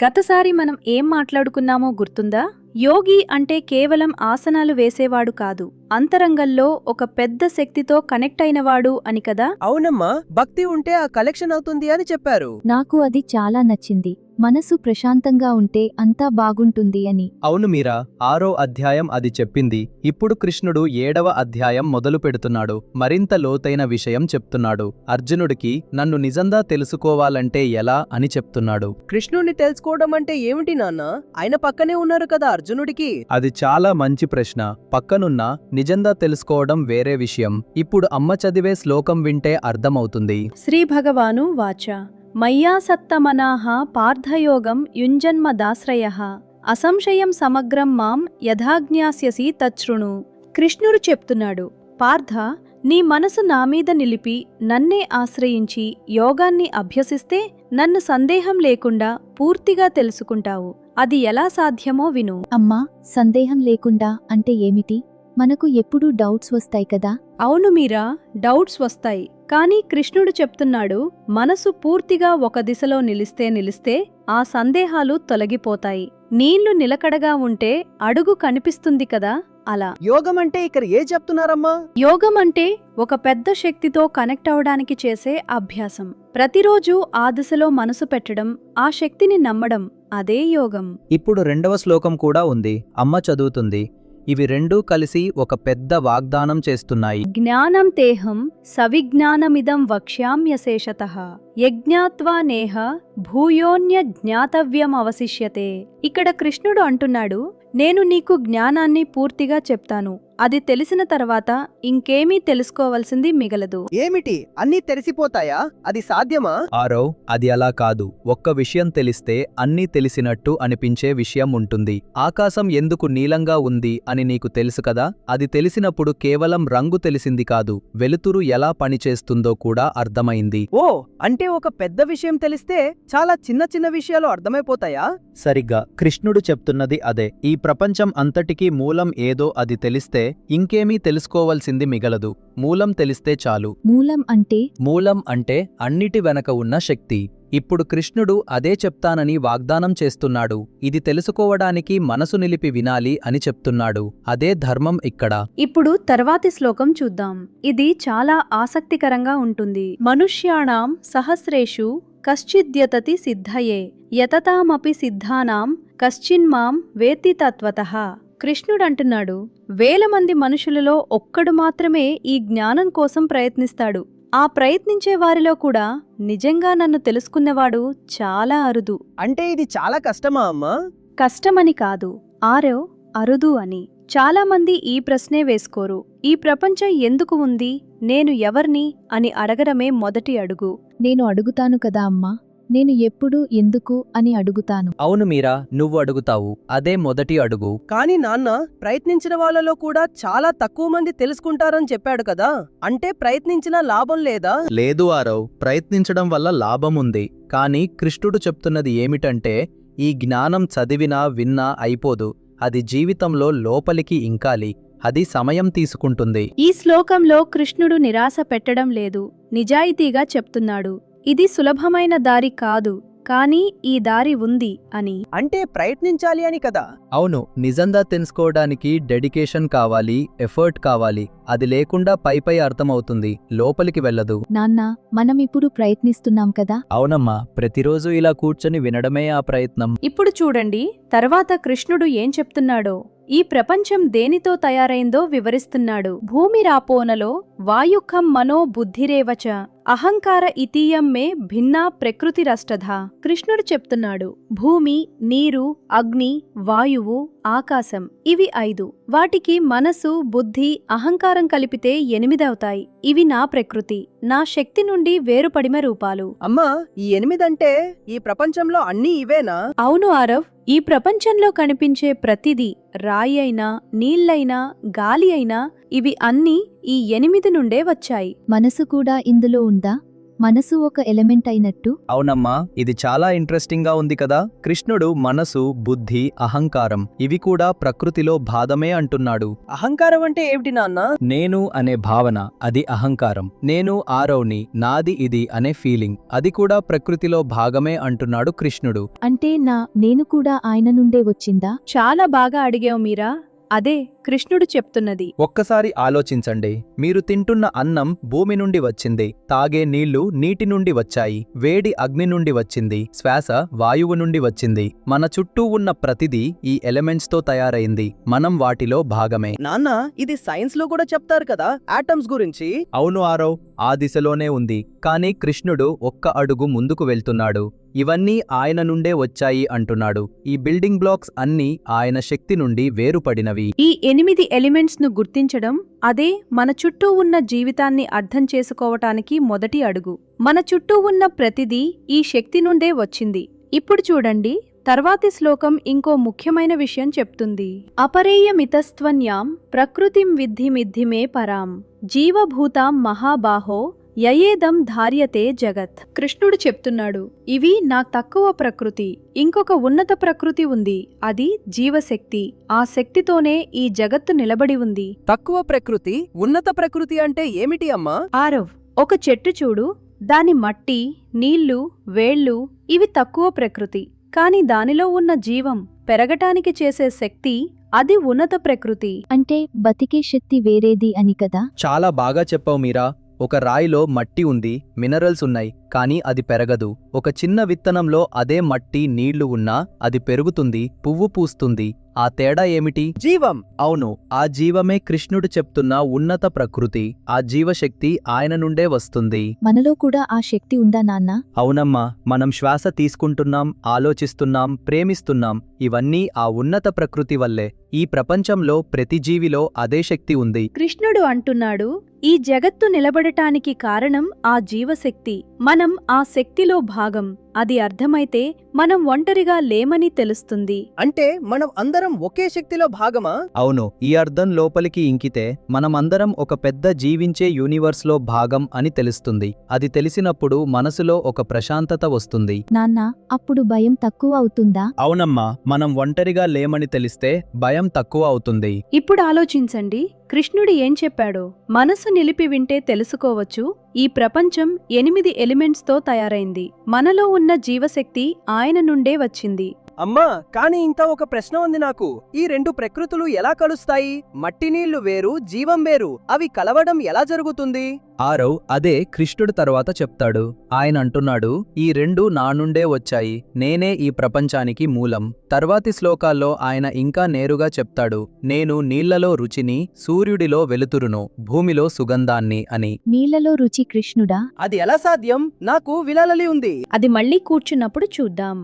గతసారి మనం ఏం మాట్లాడుకున్నామో గుర్తుందా? యోగి అంటే కేవలం ఆసనాలు వేసేవాడు కాదు, అంతరంగంలో ఒక పెద్ద శక్తితో కనెక్ట్ అయినవాడు అని కదా? అవునమ్మా, భక్తి ఉంటే ఆ కలెక్షన్ అవుతుంది అని చెప్పారు. నాకు అది చాలా నచ్చింది. మనసు ప్రశాంతంగా ఉంటే అంతా బాగుంటుంది అని. అవును మీరా, 6వ అధ్యాయం అది చెప్పింది. ఇప్పుడు కృష్ణుడు 7వ అధ్యాయం మొదలు పెడుతున్నాడు. మరింత లోతైన విషయం చెప్తున్నాడు. అర్జునుడికి నన్ను నిజంగా తెలుసుకోవాలంటే ఎలా అని చెప్తున్నాడు. కృష్ణుడిని తెలుసుకోవడం అంటే ఏమిటి నాన్న? ఆయన పక్కనే ఉన్నారు కదా అర్జునుడికి. అది చాలా మంచి ప్రశ్న. పక్కనున్న నిజంగా తెలుసుకోవడం వేరే విషయం. ఇప్పుడు అమ్మ చదివే శ్లోకం వింటే అర్థమవుతుంది. శ్రీ భగవాను వాచ మయ్యాసక్తమనాః పార్థయోగం యుంజన్మదాశ్రయః అసంశయం సమగ్రం మాం యథాజ్ఞాస్యసి తచ్ఛృణు. కృష్ణుడు చెప్తున్నాడు, పార్థ, నీ మనసు నామీద నిలిపి నన్నే ఆశ్రయించి యోగాన్ని అభ్యసిస్తే నన్ను సందేహం లేకుండా పూర్తిగా తెలుసుకుంటావు. అది ఎలా సాధ్యమో విను. అమ్మా, సందేహం లేకుండా అంటే ఏమిటి? మనకు ఎప్పుడూ డౌట్స్ వస్తాయి కదా? అవును మీరా, డౌట్స్ వస్తాయి. కానీ కృష్ణుడు చెప్తున్నాడు, మనసు పూర్తిగా ఒక దిశలో నిలిస్తే ఆ సందేహాలు తొలగిపోతాయి. నీళ్లు నిలకడగా ఉంటే అడుగు కనిపిస్తుంది కదా, అలా. యోగం అంటే ఇక్కడ ఏ చెప్తున్నారమ్మా? యోగం అంటే ఒక పెద్ద శక్తితో కనెక్ట్ అవడానికి చేసే అభ్యాసం. ప్రతిరోజూ ఆ దిశలో మనసు పెట్టడం, ఆ శక్తిని నమ్మడం, అదే యోగం. ఇప్పుడు 2వ శ్లోకం కూడా ఉంది. అమ్మ చదువుతుంది. ఇవి రెండూ కలిసి ఒక పెద్ద వాగ్దానం చేస్తున్నాయి. జ్ఞానం తేహం సవిజ్ఞానమిదం వక్ష్యామ్యశేషతః యజ్ఞాత్వా నేహ భూయోన్య జ్ఞాతవ్యమవశిష్యతే. ఇక్కడ కృష్ణుడు అంటున్నాడు, నేను నీకు జ్ఞానాన్ని పూర్తిగా చెప్తాను. అది తెలిసిన తర్వాత ఇంకేమీ తెలుసుకోవలసింది మిగలదు. ఏమిటి, అన్నీ తెలిసిపోతాయా? అది సాధ్యమా? ఆరవ్, అది అలా కాదు. ఒక్క విషయం తెలిస్తే అన్నీ తెలిసినట్టు అనిపించే విషయం ఉంటుంది. ఆకాశం ఎందుకు నీలంగా ఉంది అని నీకు తెలుసు కదా? అది తెలిసినప్పుడు కేవలం రంగు తెలిసింది కాదు, వెలుతురు ఎలా పనిచేస్తుందో కూడా అర్థమైంది. ఓ, అంటే ఒక పెద్ద విషయం తెలిస్తే చాలా చిన్న చిన్న విషయాలు అర్థమైపోతాయా? సరిగ్గా కృష్ణుడు చెప్తున్నది అదే. ఈ ప్రపంచం అంతటికీ మూలం ఏదో అది తెలిస్తే ఇంకేమీ తెలుసుకోవలసింది మిగలదు. మూలం తెలిస్తే చాలు. మూలం అంటే అన్నిటి వెనక ఉన్న శక్తి. ఇప్పుడు కృష్ణుడు అదే చెప్తానని వాగ్దానం చేస్తున్నాడు. ఇది తెలుసుకోవడానికి మనసు నిలిపి వినాలి అని చెప్తున్నాడు. అదే ధర్మం ఇక్కడ. ఇప్పుడు తర్వాతి శ్లోకం చూద్దాం. ఇది చాలా ఆసక్తికరంగా ఉంటుంది. మనుష్యాణాం సహస్రేషు కశ్చిద్యతతి సిద్ధయే యతతామపి సిద్ధానాం కశ్చిన్మాం వేత్తి తత్వతః. కృష్ణుడంటున్నాడు, 1000 మంది మనుషులలో ఒక్కడు మాత్రమే ఈ జ్ఞానం కోసం ప్రయత్నిస్తాడు. ఆ ప్రయత్నించే వారిలో కూడా నిజంగా నన్ను తెలుసుకున్నవాడు చాలా అరుదు. అంటే ఇది చాలా కష్టమా అమ్మా? కష్టమని కాదు, అరుదు అని. చాలామంది ఈ ప్రశ్నే వేసుకోరు. ఈ ప్రపంచం ఎందుకు ఉంది, నేను ఎవర్ని అని అడగడమే మొదటి అడుగు. నేను అడుగుతాను కదా అమ్మా, నేను ఎప్పుడూ ఎందుకు అని అడుగుతాను. అవును మీరా, నువ్వు అడుగుతావు. అదే మొదటి అడుగు. కానీ నాన్న, ప్రయత్నించిన వాళ్ళలో కూడా చాలా తక్కువ మంది తెలుసుకుంటారని చెప్పాడు కదా, అంటే ప్రయత్నించినా లాభం లేదా? లేదు ఆరవ్, ప్రయత్నించడం వల్ల లాభముంది. కానీ కృష్ణుడు చెప్తున్నది ఏమిటంటే, ఈ జ్ఞానం చదివినా విన్నా అయిపోదు. అది జీవితంలో లోపలికి ఇంకాలి. అది సమయం తీసుకుంటుంది. ఈ శ్లోకంలో కృష్ణుడు నిరాశ పెట్టడం లేదు, నిజాయితీగా చెప్తున్నాడు. ఇది సులభమైన దారి కాదు, కానీ ఈ దారి ఉంది అని. అంటే ప్రయత్నించాలి అని కదా? అవును, నిజంగా తెలుసుకోవడానికి డెడికేషన్ కావాలి, ఎఫర్ట్ కావాలి. అది లేకుండా పై అర్థమవుతుంది, లోపలికి వెళ్ళదు. నాన్న, మనమిప్పుడు ప్రయత్నిస్తున్నాం కదా? అవునమ్మా, ప్రతిరోజు ఇలా కూర్చొని వినడమే ఆ ప్రయత్నం. ఇప్పుడు చూడండి, తర్వాత కృష్ణుడు ఏం చెప్తున్నాడో. ఈ ప్రపంచం దేనితో తయారైందో వివరిస్తున్నాడు. భూమిరాపోనలో వాయుఖం మనో బుద్ధిరేవచ అహంకార ఇతీయం మే భిన్నా ప్రకృతిరష్టధ. కృష్ణుడు చెప్తున్నాడు, భూమి, నీరు, అగ్ని, వాయువు, ఆకాశం, ఇవి 5. వాటికి మనసు, బుద్ధి, అహంకారం కలిపితే 8 అవుతాయి. ఇవి నా ప్రకృతి, నా శక్తి నుండి వేరుపడిన రూపాలు. అమ్మా, ఈ 8 అంటే ఈ ప్రపంచంలో అన్నీ ఇవేనా? అవును ఆరవ్, ఈ ప్రపంచంలో కనిపించే ప్రతిదీ, రాయి అయినా, నీళ్లైనా, గాలి అయినా, ఇవి అన్నీ ఈ 8 నుండే వచ్చాయి. మనసు కూడా ఇందులో ఉందా? మనసు ఒక ఎలిమెంట్ అయినట్టు? అవునమ్మా, ఇది చాలా ఇంట్రెస్టింగ్ గా ఉంది కదా. కృష్ణుడు మనసు, బుద్ధి, అహంకారం ఇవి కూడా ప్రకృతిలో భాగమే అంటున్నాడు. అహంకారం అంటే ఏమిటి నాన్న? నేను అనే భావన, అది అహంకారం. నేను ఆరవ్ని, నాది ఇది అనే ఫీలింగ్, అది కూడా ప్రకృతిలో భాగమే అంటున్నాడు కృష్ణుడు. అంటే నేను కూడా ఆయన నుండే వచ్చిందా? చాలా బాగా అడిగావు మీరా. అదే కృష్ణుడు చెప్తున్నది. ఒక్కసారి ఆలోచించండి. మీరు తింటున్న అన్నం భూమి నుండి వచ్చింది, తాగే నీళ్లు నీటి నుండి వచ్చాయి, వేడి అగ్ని నుండి వచ్చింది, శ్వాస వాయువు నుండి వచ్చింది. మన చుట్టూ ఉన్న ప్రతిదీ ఈ ఎలిమెంట్స్తో తయారైంది. మనం వాటిలో భాగమే. నాన్న, ఇది సైన్స్ లో కూడా చెప్తారు కదా ఆటమ్స్ గురించి. అవును ఆరవ్, ఆ దిశలోనే ఉంది. కానీ కృష్ణుడు ఒక్క అడుగు ముందుకు వెళ్తున్నాడు. ఇవన్నీ ఆయన నుండే వచ్చాయి అంటున్నాడు. ఈ బిల్డింగ్ బ్లాక్స్ అన్నీ ఆయన శక్తి నుండి వేరుపడినవి. ఈ 8 ఎలిమెంట్స్ ను గుర్తించడం, అదే మన చుట్టూ ఉన్న జీవితాన్ని అర్థం చేసుకోవటానికి మొదటి అడుగు. మన చుట్టూ ఉన్న ప్రతిదీ ఈ శక్తి నుండే వచ్చింది. ఇప్పుడు చూడండి, తర్వాతి శ్లోకం ఇంకో ముఖ్యమైన విషయం చెప్తుంది. అపరేయమితస్త్వన్యాం ప్రకృతిం విద్ధి మిద్ధిమే పరాం జీవభూతాం మహాబాహో యయేదం ధార్యతే జగత్. కృష్ణుడు చెప్తున్నాడు, ఇవి నా తక్కువ ప్రకృతి, ఇంకొక ఉన్నత ప్రకృతి ఉంది, అది జీవశక్తి. ఆ శక్తితోనే ఈ జగత్తు నిలబడి ఉంది. తక్కువ ప్రకృతి, ఉన్నత ప్రకృతి అంటే ఏమిటి అమ్మా? ఆరవ్, ఒక చెట్టు చూడు, దాని మట్టి, నీళ్లు, వేళ్ళు ఇవి తక్కువ ప్రకృతి. కాని దానిలో ఉన్న జీవం, పెరగటానికి చేసే శక్తి, అది ఉన్నత ప్రకృతి. అంటే బతికే శక్తి వేరేది అని కదా? చాలా బాగా చెప్పావు మీరా. ఒక రాయిలో మట్టి ఉంది, మినరల్స్ ఉన్నాయి, కానీ అది పెరగదు. ఒక చిన్న విత్తనంలో అదే మట్టి, నీళ్లు ఉన్నా అది పెరుగుతుంది, పువ్వు పూస్తుంది. ఆ తేడా ఏమిటి? జీవం. అవును, ఆ జీవమే కృష్ణుడు చెప్తున్న ఉన్నత ప్రకృతి. ఆ జీవశక్తి ఆయన నుండే వస్తుంది. మనలో కూడా ఆ శక్తి ఉందా నాన్న? అవునమ్మా, మనం శ్వాస తీసుకుంటున్నాం, ఆలోచిస్తున్నాం, ప్రేమిస్తున్నాం. ఇవన్నీ ఆ ఉన్నత ప్రకృతి వల్లే. ఈ ప్రపంచంలో ప్రతి జీవిలో అదే శక్తి ఉంది. కృష్ణుడు అంటున్నాడు, ఈ జగత్తు నిలబడటానికి కారణం ఆ జీవశక్తి. మనం ఆ శక్తిలో భాగం. అది అర్థమైతే మనం ఒంటరిగా లేమని తెలుస్తుంది. అంటే మనం అందరం ఒకే శక్తిలో భాగమా? అవును, ఈ అర్థం లోపలికి ఇంకితే మనమందరం ఒక పెద్ద జీవించే యూనివర్స్లో భాగం అని తెలుస్తుంది. అది తెలిసినప్పుడు మనసులో ఒక ప్రశాంతత వస్తుంది. నాన్న, అప్పుడు భయం తక్కువ అవుతుందా? అవునమ్మా, మనం ఒంటరిగా లేమని తెలిస్తే భయం తక్కువ అవుతుంది. ఇప్పుడు ఆలోచించండి, కృష్ణుడు ఏం చెప్పాడో. మనసు నిలిపి వింటే తెలుసుకోవచ్చు, ఈ ప్రపంచం 8 ఎలిమెంట్స్తో తయారైంది. మనలో ఉన్న జీవశక్తి ఆయన నుండే వచ్చింది. అమ్మా, కానీ ఇంత ఒక ప్రశ్న ఉంది నాకు. ఈ రెండు ప్రకృతులు ఎలా కలుస్తాయి? మట్టి నీళ్లు వేరు, జీవం వేరు. అవి కలవడం ఎలా జరుగుతుంది? ఆరవ్, అదే కృష్ణుడు తర్వాత చెప్తాడు. ఆయన అంటున్నాడు, ఈ రెండు నా నుండే వచ్చాయి, నేనే ఈ ప్రపంచానికి మూలం. తర్వాతి శ్లోకాల్లో ఆయన ఇంకా నేరుగా చెప్తాడు, నేను నీళ్లలో రుచిని, సూర్యుడిలో వెలుతురును, భూమిలో సుగంధాన్ని అని. నీళ్లలో రుచి కృష్ణుడా? అది ఎలా సాధ్యం? నాకు విలాలలి ఉంది. అది మళ్ళీ కూర్చున్నప్పుడు చూద్దాం.